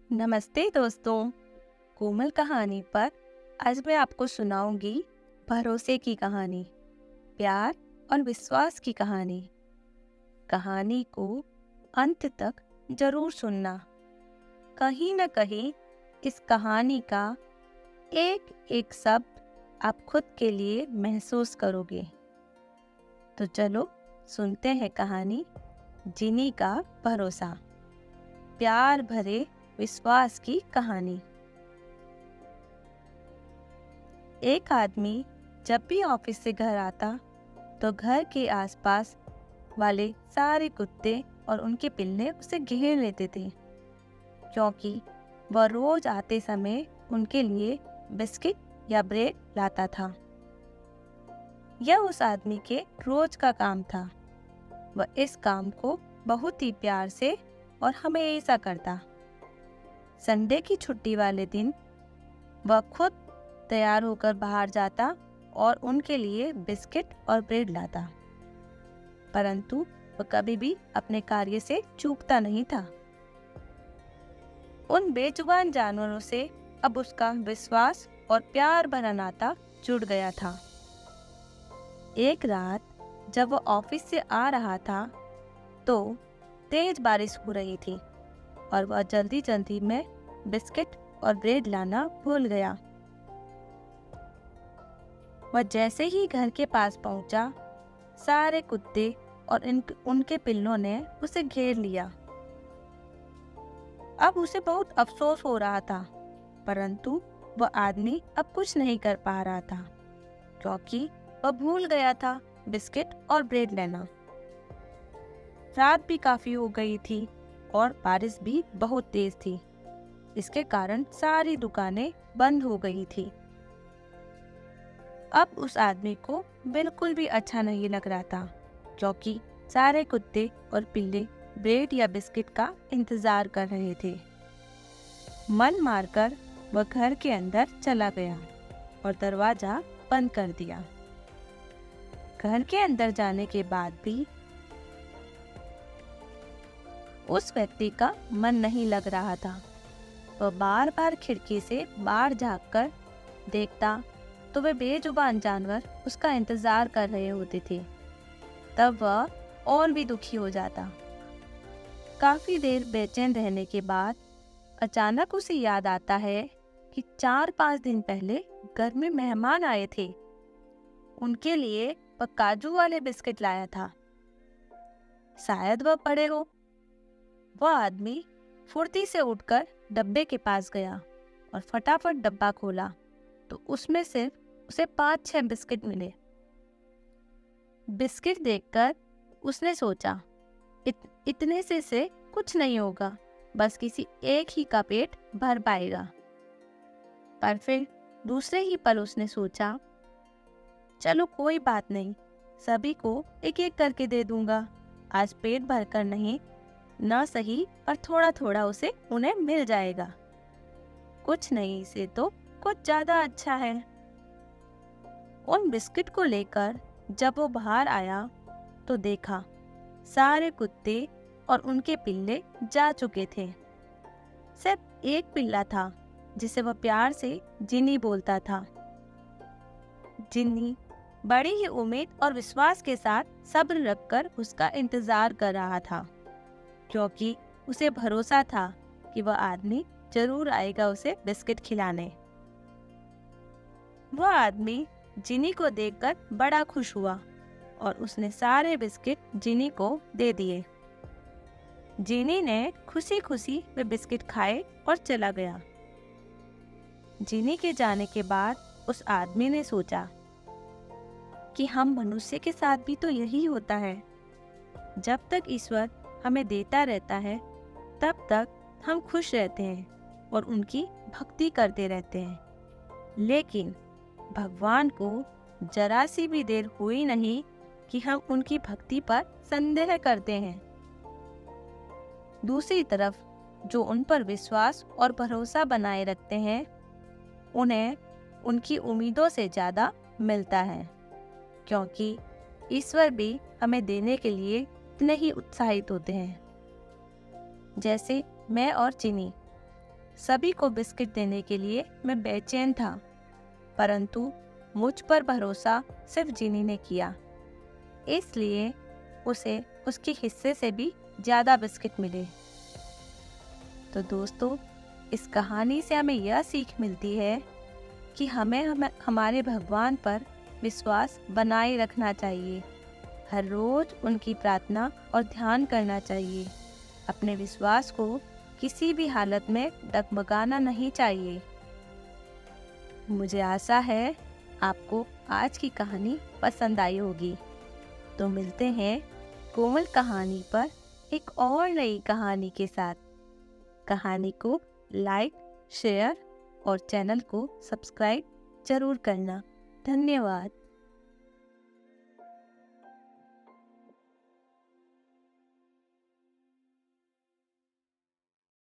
नमस्ते दोस्तों। कोमल कहानी पर आज मैं आपको सुनाऊंगी भरोसे की कहानी, प्यार और विश्वास की कहानी। कहानी को अंत तक जरूर सुनना। कहीं न कहीं इस कहानी का एक एक शब्द आप खुद के लिए महसूस करोगे। तो चलो सुनते हैं कहानी जिनी का भरोसा, प्यार भरे विश्वास की कहानी। एक आदमी जब भी ऑफिस से घर आता तो घर के आसपास वाले सारे कुत्ते और उनके पिल्ले उसे घेर लेते थे, क्योंकि वह रोज आते समय उनके लिए बिस्किट या ब्रेड लाता था। यह उस आदमी के रोज का काम था। वह इस काम को बहुत ही प्यार से और हमेशा करता। संडे की छुट्टी वाले दिन वह खुद तैयार होकर बाहर जाता और उनके लिए बिस्किट और ब्रेड लाता। परंतु वह कभी भी अपने कार्य से चूकता नहीं था। उन बेजुबान जानवरों से अब उसका विश्वास और प्यार भरा नाता जुड़ गया था। एक रात जब वह ऑफिस से आ रहा था तो तेज बारिश हो रही थी और वह जल्दी जल्दी में बिस्किट और ब्रेड लाना भूल गया। वह जैसे ही घर के पास पहुंचा, सारे कुत्ते और उनके पिल्लों ने उसे घेर लिया। अब उसे बहुत अफसोस हो रहा था, परंतु वह आदमी अब कुछ नहीं कर पा रहा था, क्योंकि वह भूल गया था बिस्किट और ब्रेड लेना। रात भी काफी हो गई थी और बारिश भी बहुत तेज थी। इसके कारण सारी दुकानें बंद हो गई थी। अब उस आदमी को बिल्कुल भी अच्छा नहीं लग रहा था, क्योंकि सारे कुत्ते और पिल्ले ब्रेड या बिस्किट का इंतजार कर रहे थे। मन मारकर वह घर के अंदर चला गया और दरवाजा बंद कर दिया। घर के अंदर जाने के बाद भी उस व्यक्ति का मन नहीं लग रहा था। वह बार बार खिड़की से बाहर झांककर देखता तो वे बेजुबान जानवर उसका इंतजार कर रहे होते थे। तब वह और भी दुखी हो जाता। काफी देर बेचैन रहने के बाद अचानक उसे याद आता है कि 4-5 दिन पहले घर में मेहमान आए थे। उनके लिए वह काजू वाले बिस्किट लाया था। शायद वह पड़े हो। वह आदमी फुर्ती से उठकर डब्बे के पास गया और फटाफट डब्बा खोला तो उसमें सिर्फ उसे 5-6 बिस्किट मिले। बिस्किट देखकर उसने सोचा, इतने से कुछ नहीं होगा, बस किसी एक ही का पेट भर पाएगा। पर फिर दूसरे ही पल उसने सोचा, चलो कोई बात नहीं, सभी को एक एक करके दे दूंगा। आज पेट भरकर नहीं, न सही पर थोड़ा थोड़ा उसे उन्हें मिल जाएगा। कुछ नहीं से तो कुछ ज्यादा अच्छा है। उन बिस्किट को लेकर जब वो बाहर आया तो देखा सारे कुत्ते और उनके पिल्ले जा चुके थे। सिर्फ एक पिल्ला था जिसे वह प्यार से जिनी बोलता था। जिनी बड़ी ही उम्मीद और विश्वास के साथ सब्र रखकर उसका इंतजार कर रहा था, क्योंकि उसे भरोसा था कि वह आदमी जरूर आएगा उसे बिस्किट खिलाने। वह आदमी जिनी को देखकर बड़ा खुश हुआ और उसने सारे बिस्किट जिनी को दे दिए। जिनी ने खुशी खुशी वे बिस्किट खाए और चला गया। जिनी के जाने के बाद उस आदमी ने सोचा कि हम मनुष्य के साथ भी तो यही होता है। जब तक ईश्वर हमें देता रहता है तब तक हम खुश रहते हैं और उनकी भक्ति करते रहते हैं। लेकिन भगवान को जरा सी भी देर हुई नहीं कि हम उनकी भक्ति पर संदेह करते हैं। दूसरी तरफ जो उन पर विश्वास और भरोसा बनाए रखते हैं, उन्हें उनकी उम्मीदों से ज्यादा मिलता है, क्योंकि ईश्वर भी हमें देने के लिए इतने ही उत्साहित होते हैं। जैसे मैं और चिनी, सभी को बिस्किट देने के लिए मैं बेचैन था, परंतु मुझ पर भरोसा सिर्फ जिनी ने किया, इसलिए उसे उसके हिस्से से भी ज़्यादा बिस्किट मिले। तो दोस्तों, इस कहानी से हमें यह सीख मिलती है कि हमें हमारे भगवान पर विश्वास बनाए रखना चाहिए। हर रोज उनकी प्रार्थना और ध्यान करना चाहिए। अपने विश्वास को किसी भी हालत में डगमगाना नहीं चाहिए। मुझे आशा है आपको आज की कहानी पसंद आई होगी। तो मिलते हैं कोमल कहानी पर एक और नई कहानी के साथ। कहानी को लाइक, शेयर और चैनल को सब्सक्राइब जरूर करना। धन्यवाद।